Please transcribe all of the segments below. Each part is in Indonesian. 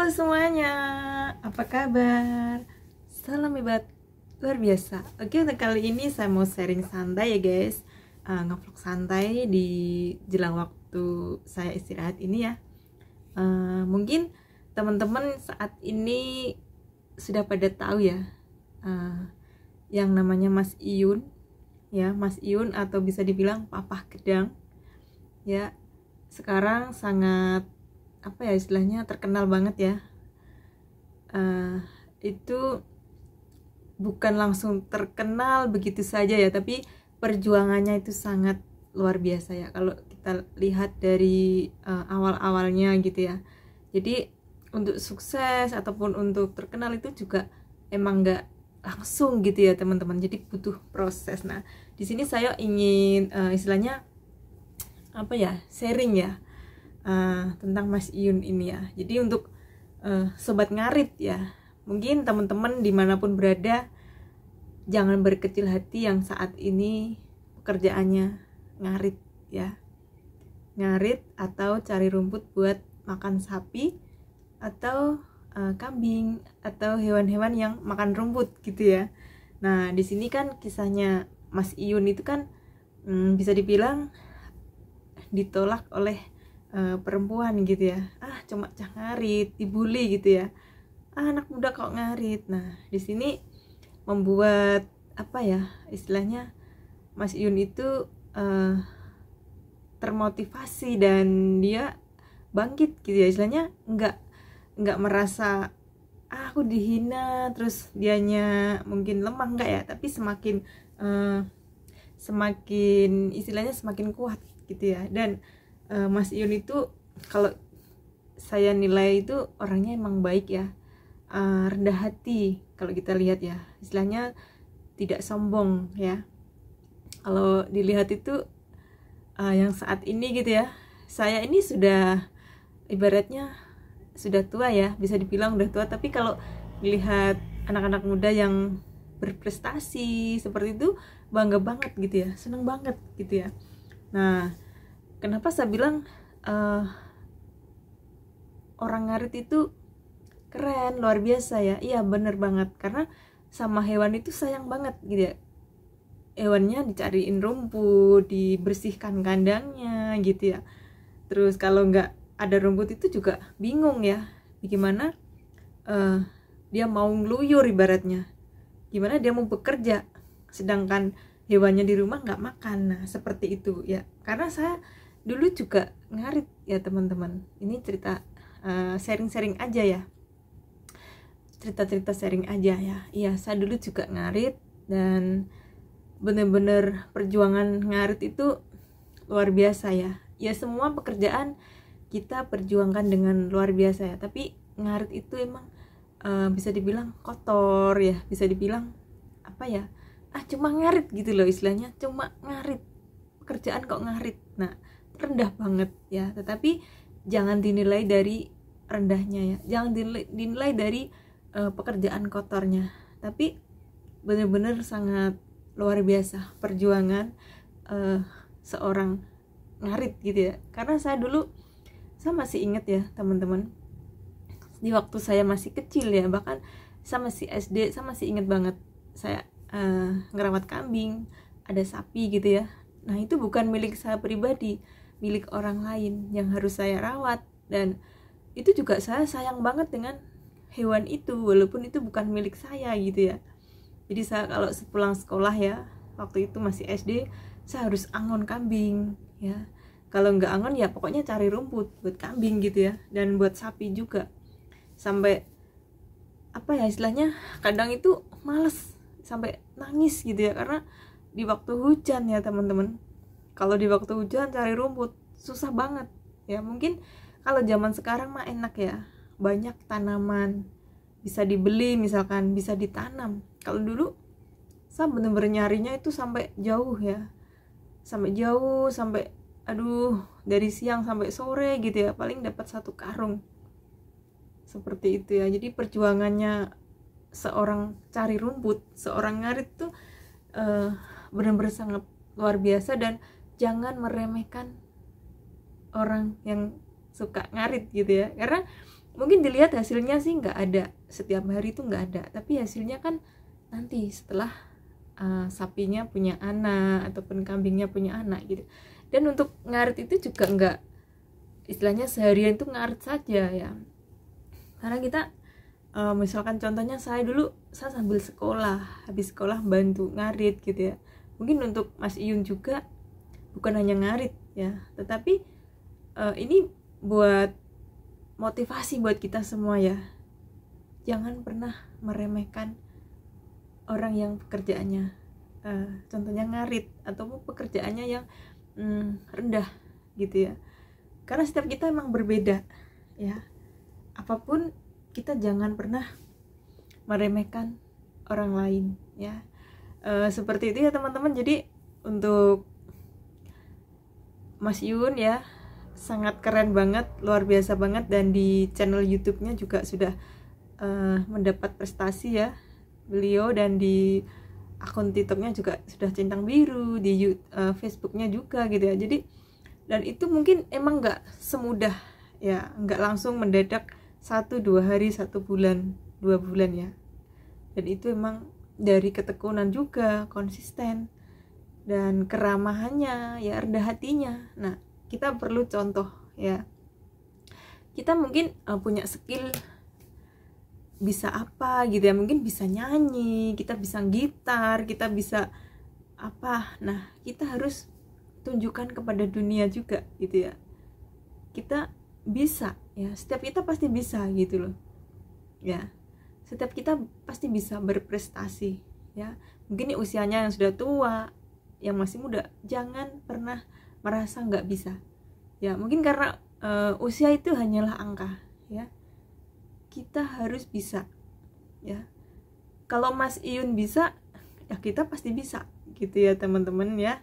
Halo semuanya, apa kabar? Salam hebat luar biasa. Oke, untuk kali ini saya mau sharing santai ya guys, ngevlog santai di jelang waktu saya istirahat ini ya. Mungkin teman-teman saat ini sudah pada tahu ya, yang namanya Mas Iyun ya, Mas Iyun atau bisa dibilang Papa Gedang ya. Sekarang sangat apa ya istilahnya terkenal banget ya. Itu bukan langsung terkenal begitu saja ya, tapi perjuangannya itu sangat luar biasa ya kalau kita lihat dari awal-awalnya gitu ya. Jadi untuk sukses ataupun untuk terkenal itu juga emang nggak langsung gitu ya teman-teman, jadi butuh proses. Nah di sini saya ingin istilahnya apa ya, sharing ya tentang Mas Iyun ini ya. Jadi untuk sobat ngarit ya, mungkin teman-teman dimanapun berada, jangan berkecil hati yang saat ini pekerjaannya ngarit ya, ngarit atau cari rumput buat makan sapi atau kambing atau hewan-hewan yang makan rumput gitu ya. Nah di sini kan kisahnya Mas Iyun itu kan bisa dibilang ditolak oleh perempuan gitu ya. Cuma cah ngarit, dibully gitu ya. Anak muda kok ngarit. Nah di sini membuat apa ya istilahnya, Mas Iyun itu termotivasi dan dia bangkit gitu ya, istilahnya nggak merasa aku dihina terus dianya mungkin lemah, enggak ya, tapi semakin istilahnya semakin kuat gitu ya. Dan Mas Iyun itu kalau saya nilai itu orangnya emang baik ya, rendah hati kalau kita lihat ya, istilahnya tidak sombong ya. Kalau dilihat itu yang saat ini gitu ya, saya ini sudah ibaratnya sudah tua ya, bisa dibilang udah tua, tapi kalau dilihat anak-anak muda yang berprestasi seperti itu bangga banget gitu ya, seneng banget gitu ya. Nah kenapa saya bilang orang ngarit itu keren, luar biasa ya. Iya bener banget, karena sama hewan itu sayang banget gitu ya. Hewannya dicariin rumput, dibersihkan kandangnya gitu ya. Terus kalau nggak ada rumput itu juga bingung ya, gimana dia mau ngeluyur ibaratnya, gimana dia mau bekerja sedangkan hewannya di rumah nggak makan. Nah seperti itu ya, karena saya dulu juga ngarit ya teman-teman. Ini cerita sharing-sharing aja ya, cerita-cerita sharing aja ya. Iya saya dulu juga ngarit dan bener-bener perjuangan ngarit itu luar biasa ya. Ya semua pekerjaan kita perjuangkan dengan luar biasa ya, tapi ngarit itu emang bisa dibilang kotor ya, bisa dibilang apa ya, cuma ngarit gitu loh istilahnya, cuma ngarit, pekerjaan kok ngarit. Nah rendah banget ya, tetapi jangan dinilai dari rendahnya ya, jangan dinilai dari pekerjaan kotornya, tapi benar-benar sangat luar biasa perjuangan seorang ngarit gitu ya. Karena saya dulu, saya masih ingat ya teman-teman, di waktu saya masih kecil ya, bahkan saya masih SD, saya masih ingat banget saya ngerawat kambing, ada sapi gitu ya. Nah itu bukan milik saya pribadi, milik orang lain yang harus saya rawat. Dan itu juga saya sayang banget dengan hewan itu, walaupun itu bukan milik saya gitu ya. Jadi saya kalau sepulang sekolah ya, waktu itu masih SD, saya harus angon kambing ya. Kalau nggak angon ya pokoknya cari rumput buat kambing gitu ya, dan buat sapi juga. Sampai apa ya istilahnya, kadang itu males sampai nangis gitu ya, karena di waktu hujan ya teman-teman. Kalau di waktu hujan cari rumput susah banget ya. Mungkin kalau zaman sekarang mah enak ya, banyak tanaman bisa dibeli, misalkan bisa ditanam. Kalau dulu saya bener-bener nyarinya itu sampai jauh ya, sampai jauh, sampai dari siang sampai sore gitu ya, paling dapat 1 karung seperti itu ya. Jadi perjuangannya seorang cari rumput, seorang ngarit tuh benar-benar sangat luar biasa. Dan jangan meremehkan orang yang suka ngarit gitu ya, karena mungkin dilihat hasilnya sih nggak ada, setiap hari itu nggak ada, tapi hasilnya kan nanti setelah sapinya punya anak ataupun kambingnya punya anak gitu. Dan untuk ngarit itu juga nggak istilahnya seharian itu ngarit saja ya, karena kita misalkan contohnya saya sambil sekolah, habis sekolah bantu ngarit gitu ya. Mungkin untuk Mas Iyun juga bukan hanya ngarit ya, tetapi ini buat motivasi buat kita semua ya. Jangan pernah meremehkan orang yang pekerjaannya contohnya ngarit ataupun pekerjaannya yang rendah gitu ya, karena setiap kita emang berbeda ya. Apapun kita jangan pernah meremehkan orang lain ya. Seperti itu ya teman-teman. Jadi untuk Mas Yun ya, sangat keren banget, luar biasa banget, dan di channel YouTube-nya juga sudah mendapat prestasi ya beliau, dan di akun TikTok-nya juga sudah centang biru, di Facebook-nya juga gitu ya. Jadi dan itu mungkin emang nggak semudah ya, nggak langsung mendadak 1-2 hari, 1 bulan 2 bulan ya. Dan itu emang dari ketekunan juga, konsisten dan keramahannya ya, rendah hatinya. Nah kita perlu contoh ya. Kita mungkin punya skill, bisa apa gitu ya, mungkin bisa nyanyi, kita bisa gitar, kita bisa apa. Nah kita harus tunjukkan kepada dunia juga gitu ya, kita bisa ya, setiap kita pasti bisa gitu loh ya, setiap kita pasti bisa berprestasi ya. Mungkin usianya yang sudah tua, yang masih muda, jangan pernah merasa nggak bisa ya. Mungkin karena usia itu hanyalah angka ya, kita harus bisa ya. Kalau Mas Iyun bisa ya, kita pasti bisa gitu ya teman-teman ya.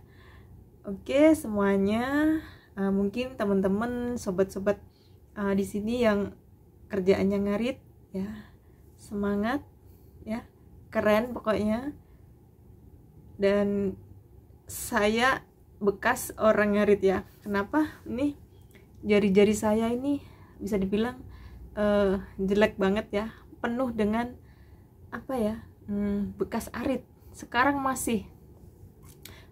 Oke semuanya, mungkin teman-teman sobat-sobat di sini yang kerjaannya ngarit ya, semangat ya, keren pokoknya. Dan saya bekas orang ngarit ya. Kenapa? Nih jari-jari saya ini bisa dibilang jelek banget ya, penuh dengan apa ya, bekas arit. Sekarang masih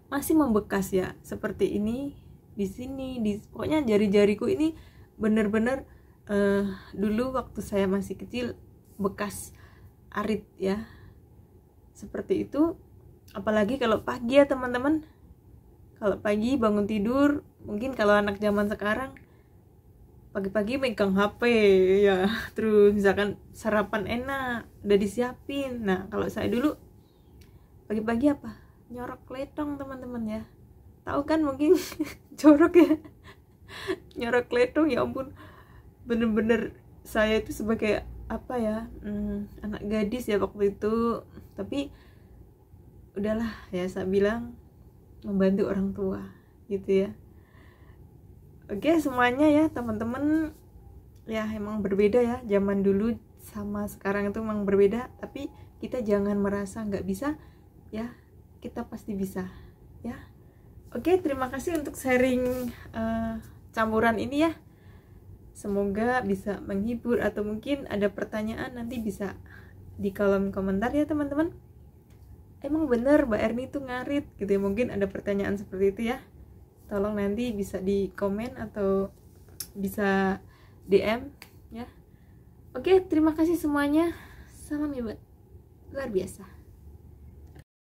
membekas ya, seperti ini di sini, pokoknya jari-jariku ini bener-bener dulu waktu saya masih kecil bekas arit ya, seperti itu. Apalagi kalau pagi ya teman-teman, kalau pagi bangun tidur, mungkin kalau anak zaman sekarang pagi-pagi megang HP ya, terus misalkan sarapan enak udah disiapin. Nah kalau saya dulu pagi-pagi apa, nyorok letong teman-teman ya, tahu kan mungkin jorok ya, nyorok letong. Ya ampun, bener-bener saya itu sebagai apa ya, anak gadis ya waktu itu, tapi udahlah ya, saya bilang membantu orang tua gitu ya. Oke semuanya ya teman-teman ya, emang berbeda ya, zaman dulu sama sekarang itu emang berbeda, tapi kita jangan merasa nggak bisa ya, kita pasti bisa ya. Oke terima kasih untuk sharing campuran ini ya, semoga bisa menghibur, atau mungkin ada pertanyaan nanti bisa di kolom komentar ya teman-teman. Emang bener Mbak Erni tuh ngarit gitu ya, mungkin ada pertanyaan seperti itu ya, tolong nanti bisa di komen atau bisa DM ya. Oke terima kasih semuanya, salam hebat luar biasa.